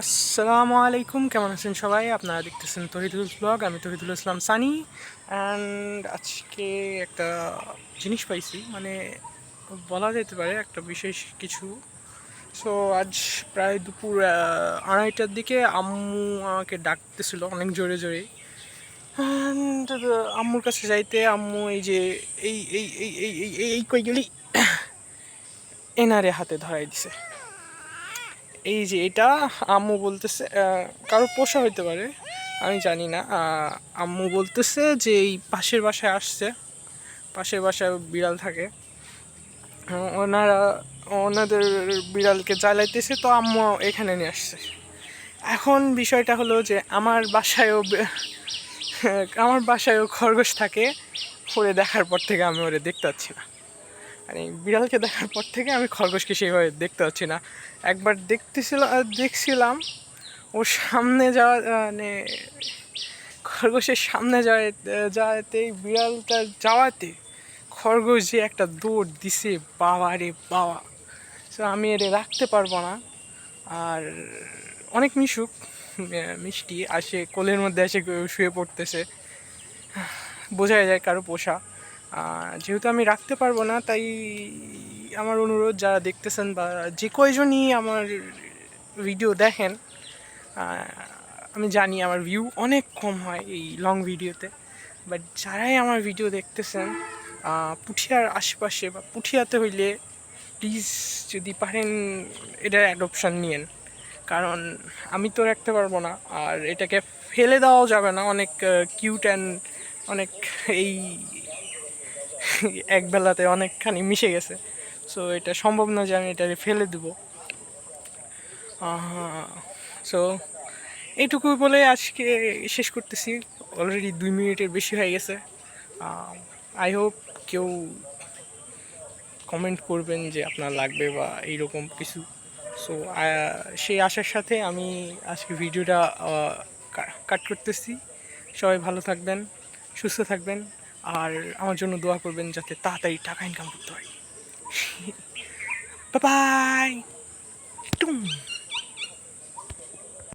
আসসালামু আলাইকুম, কেমন আছেন সবাই? আপনারা দেখতেছেন তহিদুল ব্লগ। আমি তহিদুল ইসলাম সানি। অ্যান্ড আজকে একটা জিনিস পাইছি, মানে বলা যেতে পারে একটা বিশেষ কিছু। সো আজ প্রায় দুপুর 2:30টার দিকে আম্মু আমাকে ডাকতেছিল অনেক জোরে জোরে। অ্যান্ড আম্মুর কাছে যাইতে আম্মু এই যে এই এই এই এই এই এই এই কইগুলি এনারে হাতে ধরাই দিছে। এই যে এটা আম্মু বলতেছে, কারো পোষা হইতে পারে, আমি জানি না। আম্মু বলতেছে যে এই পাশের বাসায় আসছে, পাশের বাসায় বিড়াল থাকে, ওনারা ওনাদের বিড়ালকে জ্বালাইতেছে, তো আম্মু এখানে নিয়ে আসছে। এখন বিষয়টা হলো যে আমার বাসায়ও খরগোশ থাকে। ওরে দেখার পর থেকে আমি ওরে দেখতে পাচ্ছি না, মানে বিড়ালকে দেখার পর থেকে আমি খরগোশকে সেইভাবে দেখতে পাচ্ছি না। একবার দেখছিলাম ওর সামনে যাওয়া, মানে খরগোশের সামনে যাওয়াতেই বিড়ালটা যাওয়াতে খরগোশ যে একটা দৌড় দিছে, বাবা রে বাবা! সো আমি এটা রাখতে পারবো না। আর অনেক মিষ্টি আসে কোলের মধ্যে এসে শুয়ে পড়তেছে, বোঝাই যায় কারো পোষা। যেহেতু আমি রাখতে পারবো না, তাই আমার অনুরোধ, যারা দেখতেছেন বা যে কয়জনই আমার ভিডিও দেখেন, আমি জানি আমার ভিউ অনেক কম হয় এই লং ভিডিওতে, বাট যারাই আমার ভিডিও দেখতেছেন পুঠিয়ার আশেপাশে বা পুঠিয়াতে হইলে প্লিজ যদি পারেন এটার অ্যাডপশান নিয়েন, কারণ আমি তো রাখতে পারবো না, আর এটাকে ফেলে দেওয়াও যাবে না। অনেক কিউট অ্যান্ড অনেক এই একবেলাতে অনেকখানি মিশে গেছে। সো এটা সম্ভব না যে আমি এটাকে ফেলে দেবো। সো এইটুকুই বলে আজকে শেষ করতেছি। অলরেডি 2 মিনিটের বেশি হয়ে গেছে। আই হোপ কেউ কমেন্ট করবেন যে আপনার লাগবে বা এইরকম কিছু। সো সেই আশার সাথে আমি আজকে ভিডিওটা কাট করতেছি। সবাই ভালো থাকবেন, সুস্থ থাকবেন, আর আমার জন্য দোয়া করবেন যাতে তাড়াতাড়ি টাকা ইনকাম করতে পারি। Bye bye.